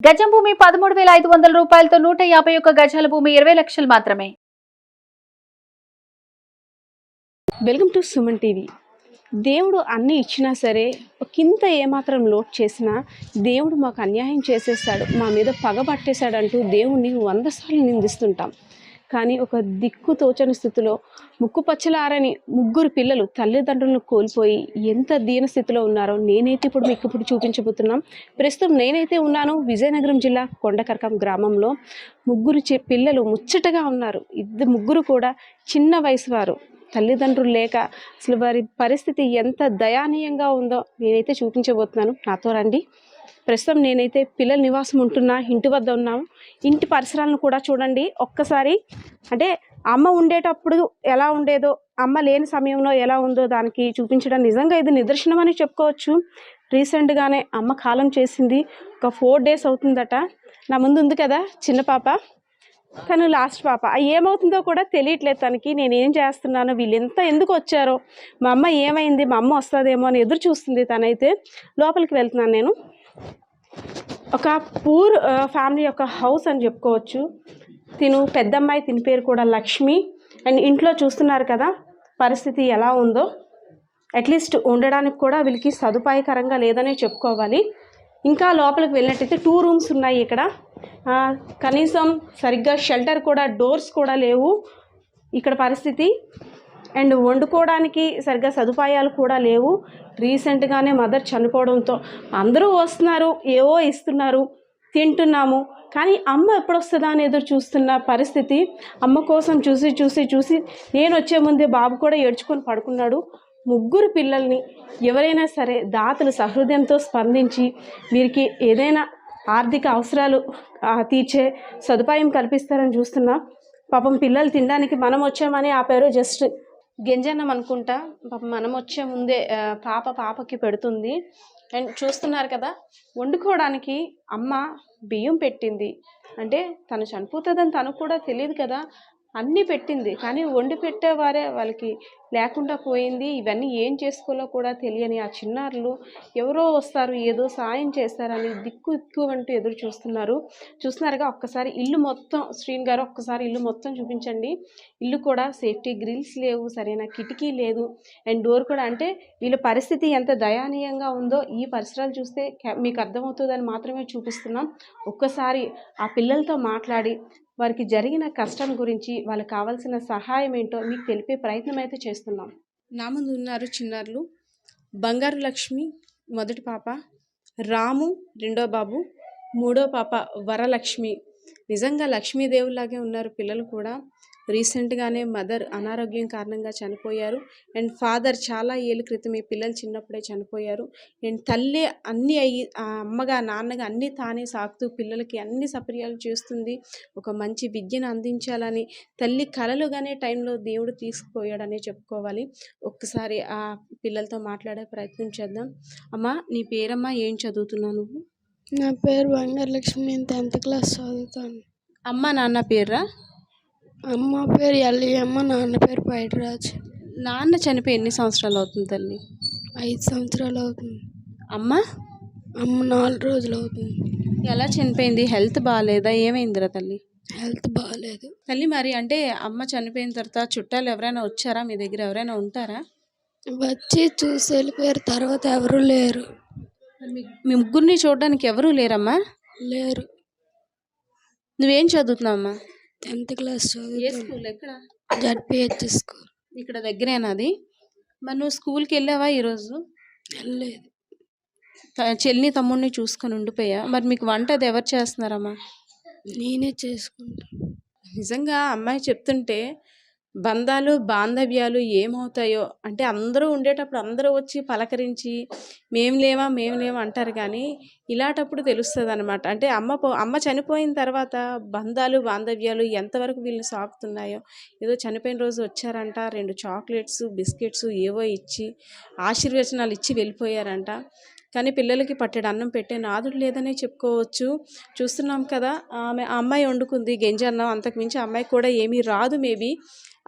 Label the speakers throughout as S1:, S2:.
S1: గజం భూమి 13,500 రూపాయలతో 151 గజాల భూమి 20 లక్షలు మాత్రమే.
S2: Welcome to Suman TV. దేవుడు అన్నీ ఇచ్చినా సరే కింద ఏమాత్రం లోటు చేసినా దేవుడు మాకు అన్యాయం చేసేస్తాడు, మా మీద పగ పట్టేశాడంటూ దేవుణ్ణి 100 సార్లు నిందిస్తుంటాం. కానీ ఒక దిక్కు తోచని స్థితిలో ముక్కుపచ్చలారని ముగ్గురు పిల్లలు తల్లిదండ్రులను కోల్పోయి ఎంత దీన స్థితిలో ఉన్నారో నేనైతే ఇప్పుడు చూపించబోతున్నాం. ప్రస్తుతం నేనైతే ఉన్నాను విజయనగరం జిల్లా కొండకర్కం గ్రామంలో. ముగ్గురు పిల్లలు ముచ్చటగా ఉన్నారు. ముగ్గురు కూడా చిన్న వయసు వారు. తల్లిదండ్రులు లేక అసలు వారి పరిస్థితి ఎంత దయానీయంగా ఉందో నేనైతే చూపించబోతున్నాను. నాతో రండి. ప్రస్తుతం నేనైతే పిల్లల నివాసం ఉంటున్నా ఇంటి వద్ద ఉన్నాము. ఇంటి పరిసరాలను కూడా చూడండి ఒక్కసారి. అంటే అమ్మ ఉండేటప్పుడు ఎలా ఉండేదో, అమ్మ లేని సమయంలో ఎలా ఉందో దానికి చూపించడం నిజంగా ఇది నిదర్శనం అని చెప్పుకోవచ్చు. రీసెంట్గానే అమ్మ కాలం చేసింది, ఒక 4 days అవుతుందట. నా ముందు ఉంది కదా చిన్న పాప, తను లాస్ట్ పాప. ఏమవుతుందో కూడా తెలియట్లేదు తనకి. నేనేం చేస్తున్నానో, వీళ్ళు ఎందుకు వచ్చారో, మా అమ్మ ఏమైంది, మా అమ్మ వస్తుందేమో అని ఎదురు చూస్తుంది తనైతే. లోపలికి వెళ్తున్నాను నేను. ఒక పూర్ ఫ్యామిలీ యొక్క హౌస్ అని చెప్పుకోవచ్చు. తిను పెద్దమ్మాయి, తిని పేరు కూడా లక్ష్మి. అండ్ ఇంట్లో చూస్తున్నారు కదా పరిస్థితి ఎలా ఉందో. అట్లీస్ట్ ఉండడానికి కూడా వీళ్ళకి సదుపాయకరంగా లేదనే చెప్పుకోవాలి. ఇంకా లోపలికి వెళ్ళినట్టయితే 2 rooms ఉన్నాయి ఇక్కడ. కనీసం సరిగ్గా షెల్టర్ కూడా, డోర్స్ కూడా లేవు ఇక్కడ పరిస్థితి. అండ్ వండుకోవడానికి సరిగ్గా సదుపాయాలు కూడా లేవు. రీసెంట్గానే మదర్ చనిపోవడంతో అందరూ వస్తున్నారు, ఏవో ఇస్తున్నారు, తింటున్నాము. కానీ అమ్మ ఎప్పుడు వస్తుందా అని ఎదురు చూస్తున్న పరిస్థితి. అమ్మ కోసం చూసి నేను వచ్చే ముందే బాబు కూడా ఏడ్చుకొని పడుకున్నాడు. ముగ్గురు పిల్లల్ని ఎవరైనా సరే దాతలు సహృదయంతో స్పందించి వీరికి ఏదైనా ఆర్థిక అవసరాలు తీర్చే సదుపాయం కల్పిస్తారని చూస్తున్నా. పాపం పిల్లలు తినడానికి మనం వచ్చామని ఆపారు. జస్ట్ గింజన్నం అనుకుంటా. పాపం మనం వచ్చే ముందే పాపకి పెడుతుంది. అండ్ చూస్తున్నారు కదా వండుకోవడానికి అమ్మ బియ్యం పెట్టింది. అంటే తను చనిపోతుందని తనకు కూడా తెలియదు కదా, అన్నీ పెట్టింది. కానీ వండి పెట్టేవారే వాళ్ళకి లేకుండా పోయింది. ఇవన్నీ ఏం చేసుకోవాలో కూడా తెలియని ఆ చిన్నారులు ఎవరో వస్తారు, ఏదో సాయం చేస్తారని దిక్కు అంటూ ఎదురు చూస్తున్నారుగా. ఒక్కసారి ఇల్లు మొత్తం, శ్రీన్ గారు ఒక్కసారి ఇల్లు మొత్తం చూపించండి. ఇల్లు కూడా సేఫ్టీ గ్రిల్స్ లేవు, సరైన కిటికీ లేదు, అండ్ డోర్ కూడా. అంటే వీళ్ళ పరిస్థితి ఎంత దయానీయంగా ఉందో ఈ పరిసరాలు చూస్తే మీకు అర్థమవుతుందని మాత్రమే చూపిస్తున్నాం. ఒక్కసారి ఆ పిల్లలతో మాట్లాడి వారికి జరిగిన కష్టం గురించి, వాళ్ళకి కావాల్సిన సహాయం ఏంటో మీకు తెలిపే ప్రయత్నం అయితే చేస్తున్నాం. నా ముందు ఉన్నారు చిన్నారులు. బంగారు లక్ష్మి మొదటి పాప, రాము రెండో బాబు, మూడో పాప వరలక్ష్మి. నిజంగా లక్ష్మీదేవులాగే ఉన్నారు పిల్లలు కూడా. రీసెంట్గానే మదర్ అనారోగ్యం కారణంగా చనిపోయారు. అండ్ ఫాదర్ చాలా ఏళ్ళ క్రితం ఈ పిల్లలు చిన్నప్పుడే చనిపోయారు. అండ్ తల్లి అన్నీ అమ్మగా నాన్నగా అన్నీ తానే సాకుతూ పిల్లలకి అన్ని సపర్యాలు చేస్తుంది. ఒక మంచి విద్యను అందించాలని తల్లి కలలుగానే టైంలో దేవుడు తీసుకుపోయాడనే చెప్పుకోవాలి. ఒక్కసారి ఆ పిల్లలతో మాట్లాడే ప్రయత్నం చేద్దాం. అమ్మ నీ పేరమ్మా, ఏం చదువుతున్నావు నువ్వు?
S3: నా పేరు బంగారు లక్ష్మి. నేను 10th class చదువుతాను.
S2: అమ్మ నాన్న పేర్రా?
S3: అమ్మ పేరు ఎల్లయ్యమ్మ, నాన్న పేరు పైడిరాజు.
S2: నాన్న చనిపోయి ఎన్ని సంవత్సరాలు అవుతుంది తల్లి?
S3: 5 సంవత్సరాలు అవుతుంది.
S2: అమ్మ
S3: 4 రోజులు అవుతుంది.
S2: ఎలా చనిపోయింది? హెల్త్ బాగాలేదా? ఏమైందిరా తల్లి?
S3: హెల్త్ బాగాలేదు
S2: తల్లి. మరి అంటే అమ్మ చనిపోయిన తర్వాత చుట్టాలు ఎవరైనా వచ్చారా మీ దగ్గర? ఎవరైనా ఉంటారా?
S3: వచ్చి చూసి వెళ్ళిపోయారు. తర్వాత ఎవరు లేరు.
S2: మీ ముగ్గురిని చూడడానికి ఎవరూ లేరమ్మా?
S3: లేరు.
S2: నువ్వేం చదువుతున్నావమ్మా?
S3: 10th class
S2: ఏ
S3: చదువుతాను.
S2: స్కూల్? ఎక్కడ?
S3: ZPH school.
S2: ఇక్కడ దగ్గరేనా అది? మరి నువ్వు స్కూల్కి వెళ్ళావా ఈరోజు?
S3: వెళ్ళలేదు.
S2: చెల్లిని తమ్ముడిని చూసుకొని ఉండిపోయా. మరి మీకు వంట అది ఎవరు చేస్తున్నారమ్మా?
S3: నేనే చేసుకుంటాను.
S2: నిజంగా అమ్మాయి చెప్తుంటే బంధాలు బాంధవ్యాలు ఏమవుతాయో. అంటే అందరూ ఉండేటప్పుడు అందరూ వచ్చి పలకరించి మేము లేవా అంటారు, కానీ ఇలాంటప్పుడు తెలుస్తుంది అనమాట. అంటే అమ్మ చనిపోయిన తర్వాత బంధాలు బాంధవ్యాలు ఎంతవరకు వీళ్ళని సాకుతున్నాయో. ఏదో చనిపోయిన రోజు వచ్చారంట, 2 చాక్లెట్స్ బిస్కెట్స్ ఏవో ఇచ్చి ఆశీర్వచనాలు ఇచ్చి వెళ్ళిపోయారంట. కానీ పిల్లలకి పట్టెడు అన్నం పెట్టే నాదుడు లేదనే చెప్పుకోవచ్చు. చూస్తున్నాం కదా, ఆ అమ్మాయి వండుకుంది గెంజన్నం. అంతకుమించి ఆ అమ్మాయికి కూడా ఏమీ రాదు మేబీ.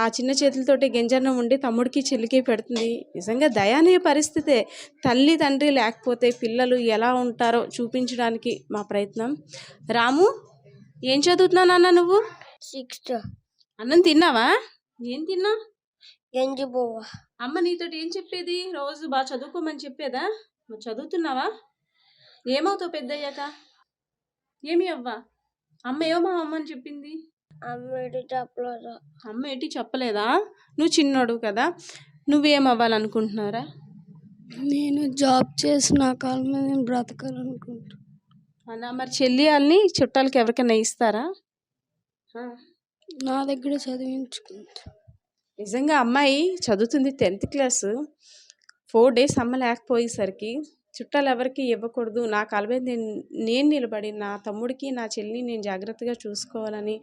S2: ఆ చిన్న చేతులతోటి గెంజన్నం ఉండి తమ్ముడికి చెల్లికి పెడుతుంది. నిజంగా దయానీయ పరిస్థితే. తల్లి తండ్రి లేకపోతే పిల్లలు ఎలా ఉంటారో చూపించడానికి మా ప్రయత్నం. రాము, ఏం చదువుతున్నావు నాన్న నువ్వు?
S3: 6th
S2: అన్నం తిన్నావా? ఏం తిన్నా?
S3: గంజి బువ్వ.
S2: అమ్మ నీతోటి ఏం చెప్పేది? రోజు బాగా చదువుకోమని చెప్పేదా? మరి చదువుతున్నావా? ఏమవుతావు పెద్దయ్యాక? ఏమి అవ్వా? అమ్మ ఏమో అమ్మని చెప్పింది.
S3: అమ్మేటి చెప్పలేదు.
S2: అమ్మ ఏంటి చెప్పలేదా? నువ్వు చిన్నోడు కదా, నువ్వేమవ్వాలనుకుంటున్నారా?
S3: నేను జాబ్ చేసి నా కాళ్ళ మీద నేను బ్రతకాలనుకుంటా.
S2: అన్న మరి చెల్లి వాళ్ళని చుట్టాలకి ఎవరికైనా ఇస్తారా?
S3: నా దగ్గర చదివించుకుంటా.
S2: నిజంగా అమ్మాయి చదువుతుంది 10th క్లాసు. 4 days అమ్మ లేకపోయేసరికి చుట్టాలు ఎవరికి ఇవ్వకూడదు, నా కాళ్ళ మీద నేను నిలబడి నా తమ్ముడికి నా చెల్లిని నేను జాగ్రత్తగా చూసుకోవాలని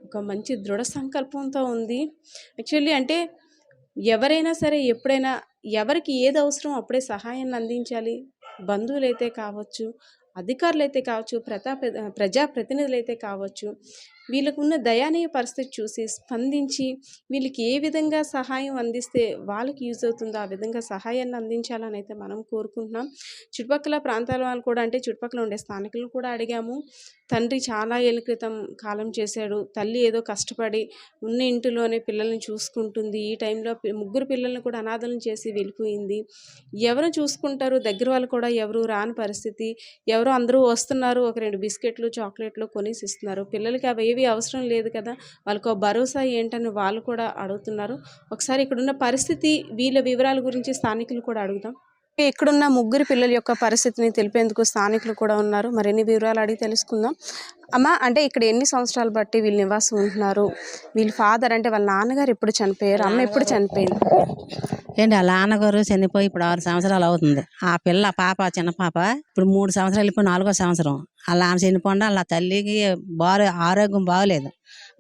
S2: ఒక మంచి దృఢ సంకల్పంతో ఉంది. యాక్చువల్లీ అంటే ఎవరైనా సరే ఎప్పుడైనా ఎవరికి ఏది అవసరం అప్పుడే సహాయాన్ని అందించాలి. బంధువులైతే కావచ్చు, అధికారులైతే కావచ్చు, ప్రజాప్రతినిధులైతే కావచ్చు, వీళ్ళకున్న దయానీయ పరిస్థితి చూసి స్పందించి వీళ్ళకి ఏ విధంగా సహాయం అందిస్తే వాళ్ళకి యూజ్ అవుతుందో ఆ విధంగా సహాయాన్ని అందించాలని అయితే మనం కోరుకుంటున్నాం. చుట్టుపక్కల ప్రాంతాల వాళ్ళు కూడా, అంటే చుట్టుపక్కల ఉండే స్థానికులను కూడా అడిగాము. తండ్రి చాలా ఏళ్ళ క్రితం కాలం చేశాడు, తల్లి ఏదో కష్టపడి ఉన్న ఇంటిలోనే పిల్లల్ని చూసుకుంటుంది. ఈ టైంలో 3 పిల్లల్ని కూడా అనాథలను చేసి వెళ్ళిపోయింది. ఎవరు చూసుకుంటారు? దగ్గర వాళ్ళు కూడా ఎవరు రాని పరిస్థితి. ఎవరో అందరూ వస్తున్నారు, ఒక 2 బిస్కెట్లు చాక్లెట్లు కొనేసి ఇస్తున్నారు. పిల్లలకి అవి ఏవి అవసరం లేదు కదా, వాళ్ళకు భరోసా ఏంటని వాళ్ళు కూడా అడుగుతున్నారు. ఒకసారి ఇక్కడున్న పరిస్థితి, వీళ్ళ వివరాల గురించి స్థానికులు కూడా అడుగుదాం. ఇక్కడున్న 3 పిల్లల యొక్క పరిస్థితిని తెలిపేందుకు స్థానికులు కూడా ఉన్నారు. మరిన్ని వివరాలు అడిగి తెలుసుకుందాం. అమ్మ, అంటే ఇక్కడ ఎన్ని సంవత్సరాలు బట్టి వీళ్ళు నివాసం ఉంటున్నారు? వీళ్ళ ఫాదర్ అంటే వాళ్ళ నాన్నగారు ఎప్పుడు చనిపోయారు? అమ్మ ఎప్పుడు చనిపోయింది?
S4: ఏంటి వాళ్ళ నాన్నగారు చనిపోయి ఇప్పుడు 6 సంవత్సరాలు అవుతుంది. ఆ పిల్ల పాప, చిన్న పాప ఇప్పుడు 3 సంవత్సరాలు, ఇప్పుడు 4వ సంవత్సరం. వాళ్ళ నాన్న చనిపోండా వాళ్ళ తల్లికి ఆరోగ్యం బాగోలేదు.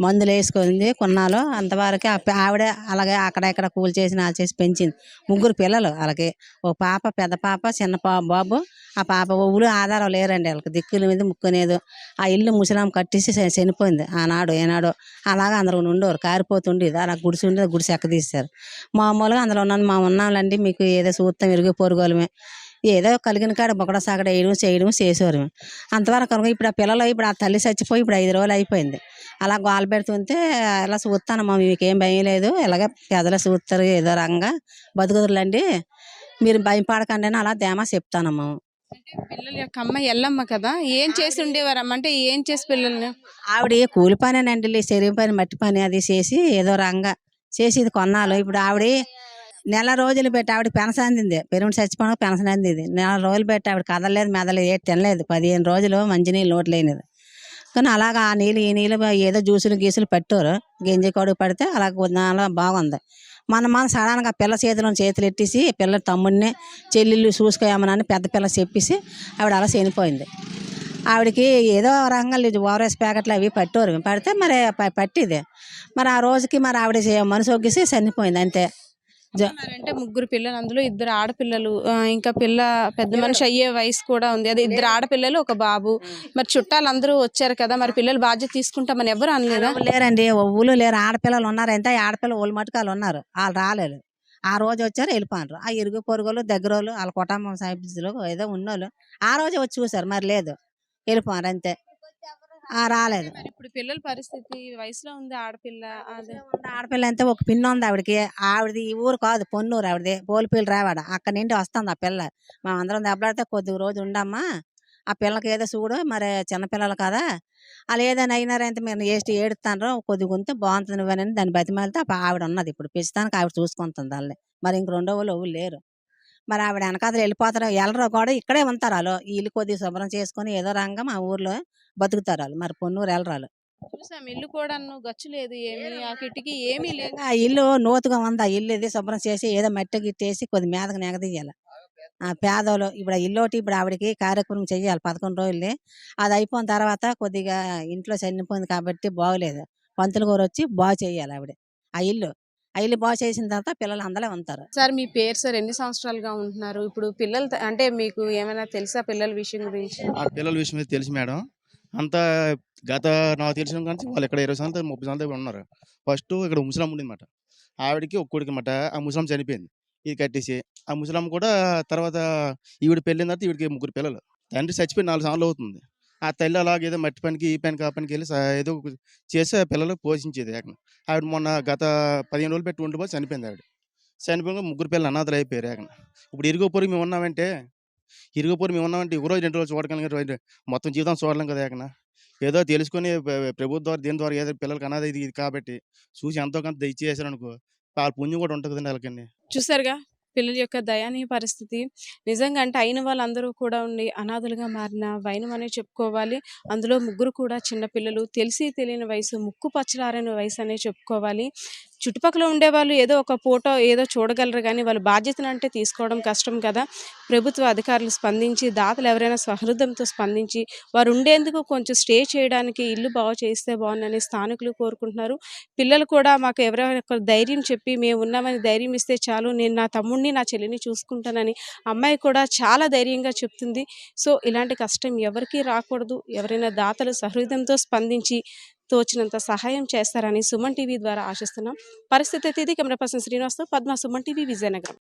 S4: మందులు వేసుకుంది కొన్నాళ్ళు. అంతవరకు ఆవిడ అలాగే అక్కడ ఇక్కడ కూలి చేసి నాలు చేసి పెంచింది. 3 పిల్లలు వాళ్ళకి. ఓ పాప, పెద్ద పాప, చిన్న బాబు. ఆ పాప ఊరు ఆధారం లేరండి వాళ్ళకి, దిక్కుల మీద ముక్కునేదు. ఆ ఇల్లు ముసలాం కట్టేసి చనిపోయింది ఆనాడు ఏనాడో. అలాగా అందరూ ఉండేవారు, కారిపోతుండేది. అలా గుడిసి ఉండేది, గుడిసి ఎక్క తీశారు. మామూలుగా అందులో ఉన్నాను, మా ఉన్నాంలండి, మీకు ఏదో చూస్తాం ఇరుగు పొరుగోలమే, ఏదో కలిగిన కాడ బొకడ సాగడ వేయడం చేయడం చేసేవారు. అంతవరకు కనుక ఇప్పుడు ఆ పిల్లలు, ఇప్పుడు ఆ తల్లి చచ్చిపోయి ఇప్పుడు 5 రోజులు అయిపోయింది. అలా గోల పెడుతుంటే ఇలా చూస్తానమ్మా, మీకేం భయం లేదు, ఇలాగే పెదలు చూస్తారు, ఏదో రంగా బతుకుదురులండి, మీరు భయం పడకండి అని అలా ధేమా చెప్తానమ్మా.
S2: అంటే పిల్లల యొక్క అమ్మ ఎల్లమ్మ కదా, ఏం చేసి ఉండేవారమ్మ? అంటే ఏం చేసి పిల్లల్ని?
S4: ఆవిడ కూలి పనేనండి, చెరువు పని, మట్టి పని అది చేసి ఏదో రంగా చేసి ఇది కొన్నాళ్ళు. ఇప్పుడు ఆవిడ నెల రోజులు పెట్టి ఆవిడ పెన్షన్ అందింది. పెరుగు చచ్చిపోవడం పెన్షన్ అందింది. నెల రోజులు పెట్టి ఆవిడ కదలలేదు, మెదలేదు, ఏది తినలేదు. 15 రోజులు మంచినీళ్ళు నోట్లు లేనిది. కానీ అలాగా ఆ నీళ్ళు ఈ నీళ్ళు ఏదో జ్యూసులు గీసులు పెట్టారు. గింజ కొడుకు పడితే అలా కొద్దిగా బాగుంది. మన సడన్గా పిల్ల చేతులు ఎట్టేసి పిల్ల తమ్ముడిని చెల్లెళ్ళు చూసుకోమని పెద్ద పిల్ల చెప్పేసి ఆవిడ అలా చనిపోయింది. ఆవిడకి ఏదో రకంగా ఓఆర్ఎస్ ప్యాకెట్లు అవి పట్టారు. పడితే మరి పట్టిది. మరి ఆ రోజుకి మరి ఆవిడ మనసు ఒగ్గేసి చనిపోయింది అంతే.
S2: అంటే 3 పిల్లలు, అందులో 2 ఆడపిల్లలు, ఇంకా పెద్ద మనిషి అయ్యే వయసు కూడా ఉంది. అదే 2 ఆడపిల్లలు, ఒక బాబు. మరి చుట్టాలు అందరూ వచ్చారు కదా, మరి పిల్లలు బాధ్యత తీసుకుంటామని ఎవరు అనలేదా?
S4: లేరండి, ఊళ్ళు లేరు. ఆడపిల్లలు ఉన్నారు, ఎంత ఆడపిల్ల ఊళ్ళు మటుకాలు ఉన్నారు. వాళ్ళు రాలేదు. ఆ రోజు వచ్చారు, వెళ్ళిపోయారు. ఆ ఇరుగు పొరుగులు దగ్గరోళ్ళు వాళ్ళ కుటుంబం సభ్యులు ఏదో ఉన్నోళ్ళు ఆ రోజే వచ్చి చూసారు, మరి లేదు, వెళ్ళిపోయారు అంతే. రాలేదు.
S2: ఇప్పుడు పిల్లల పరిస్థితి, వయసులో ఉంది ఆడపిల్ల.
S4: ఆడపిల్ల అంతే, ఒక పిన్న ఉంది ఆవిడకి. ఆవిడది ఈ ఊరు కాదు, పొన్నూరు ఆవిడది, పోలిపిల్లి రావాడ. అక్కడి నుండి వస్తుంది ఆ పిల్ల. మా అందరం దెబ్బలాడితే కొద్ది రోజు ఉండమ్మా, ఆ పిల్లకి ఏదో చూడు, మరి చిన్నపిల్లలు కదా, వాళ్ళు ఏదైనా అయినారంటే మీరు ఏడుస్తాను, కొద్దిగా ఉంటే బాగుంటుంది నువ్వని దాన్ని బతిమాలితే ఆవిడ ఉన్నది. ఇప్పుడు పెంచుతానికి ఆవిడ చూసుకుంటుంది వాళ్ళని. మరి ఇంక 2వ వాళ్ళు ఎవరు లేరు. మరి ఆవిడ వెనకాతలు వెళ్ళిపోతారు, వెళ్ళరు కూడా, ఇక్కడే ఉంటారు వాళ్ళు. వీళ్ళు కొద్దిగా శుభ్రం చేసుకుని ఏదో రంగం మా ఊర్లో బతుకుతారు వాళ్ళు. మరి పొన్నూరు వెళ్ళరాలు.
S2: చూసాం, ఇల్లు కూడా గచ్చు లేదు, ఏమి ఆ కిటికీ ఏమీ లేదు.
S4: ఆ ఇల్లు నూతుగా ఉంది. ఆ ఇల్లు ఇది శుభ్రం చేసి ఏదో మట్టి గిట్టేసి కొద్ది మీదకి నెగదీయాలి. ఆ పేదోళ్ళు ఇప్పుడు ఆ ఇల్లు ఒకటి, ఇప్పుడు ఆవిడకి కార్యక్రమం చెయ్యాలి 11 రోజులు. అది అయిపోయిన తర్వాత కొద్దిగా ఇంట్లో చనిపోయింది కాబట్టి బాగోలేదు, పంతులు గారు వచ్చి బాగు చేయాలి ఆవిడ. ఆ ఇల్లు అయ్యి బాగు చేసిన తర్వాత పిల్లలు అందరూ ఉంటారు.
S2: సార్ మీ పేరు సార్ ఎన్ని సంవత్సరాలుగా ఉంటున్నారు? ఇప్పుడు పిల్లలు అంటే మీకు ఏమైనా తెలుసా పిల్లల విషయం గురించి?
S5: ఆ పిల్లల విషయం అయితే తెలుసు మేడం. అంతా గత నాకు తెలిసిన కాంచి వాళ్ళు ఇక్కడ 20 సంవత్సరాలు 30 సంవత్సరాలు ఉన్నారు. ఫస్ట్ ఇక్కడ ముసలమ్మ ఉండేదన్నమాట. ఆవిడకి ఒక కొడుకన్నమాట. ఆ ముసలమ్మ చనిపోయింది. ఇది కట్టేసి ఆ ముసలమ్మ కూడా తర్వాత ఈవిడ పెళ్ళైన తర్వాత ఈవిడికి ముగ్గురు పిల్లలు. తండ్రి చచ్చిపోయి 4 సంవత్సరాలు అవుతుంది. ఆ తల్లి అలాగ ఏదో మట్టి పనికి, ఈ పనికి, ఆ పనికి వెళ్ళి ఏదో ఒకటి చేసి ఆ పిల్లలకు పోషించేది ఏకంగా. ఆవిడ మొన్న గత 15 రోజులు పెట్టి ఉండిపోయి చనిపోయింది ఆవిడ. చనిపోయాక ముగ్గురు పిల్లలు అనాథలు అయిపోయారు ఏకంగా. ఇప్పుడు ఇరుగు పొరుగు మేమున్నామంటే ఒక రోజు 2 రోజులు చూడగలిగే మొత్తం జీవితం చూడలేం కదా ఏకనా. ఏదో తెలుసుకొని ప్రభుత్వం ద్వారా దీని ద్వారా ఏదో పిల్లలకి అనాథ ఇది ఇది కాబట్టి చూసి ఎంతో కొంత దయచేసారనుకో వాళ్ళ పుణ్యం కూడా ఉంటుంది కదండి వాళ్ళకండి.
S2: చూసారుగా పిల్లల యొక్క దయనీయ పరిస్థితి. నిజంగా అంటే అయిన వాళ్ళందరూ కూడా ఉండి అనాథలుగా మారిన వైనం అనే చెప్పుకోవాలి. అందులో ముగ్గురు కూడా చిన్న పిల్లలు. తెలిసి తెలియని వయసు, ముక్కు పచ్చలారని వయసు అనే చెప్పుకోవాలి. చుట్టుపక్కల ఉండేవాళ్ళు ఏదో ఒక ఫోటో ఏదో చూడగలరు కానీ వాళ్ళ బాధ్యతను అంటే తీసుకోవడం కష్టం కదా. ప్రభుత్వ అధికారులు స్పందించి, దాతలు ఎవరైనా సహృదయంతో స్పందించి వారు ఉండేందుకు కొంచెం స్టే చేయడానికి ఇల్లు బాగు చేస్తే బాగుందని స్థానికులు కోరుకుంటున్నారు. పిల్లలు కూడా మాకు ఎవరైనా ఒకరు ధైర్యం చెప్పి మేము ఉన్నామని ధైర్యం ఇస్తే చాలు, నేను నా తమ్ముడిని నా చెల్లిని చూసుకుంటానని అమ్మాయి కూడా చాలా ధైర్యంగా చెప్తుంది. సో ఇలాంటి కష్టం ఎవరికీ రాకూడదు. ఎవరైనా దాతలు సహృదయంతో స్పందించి తోచినంత సహాయం చేస్తారని సుమన్ టీవీ ద్వారా ఆశిస్తున్నాం. పరిస్థితి అయితే ఇది. కెమెరా పర్సన్ శ్రీనివాస్తో పద్మ, సుమన్ టీవీ, విజయనగరం.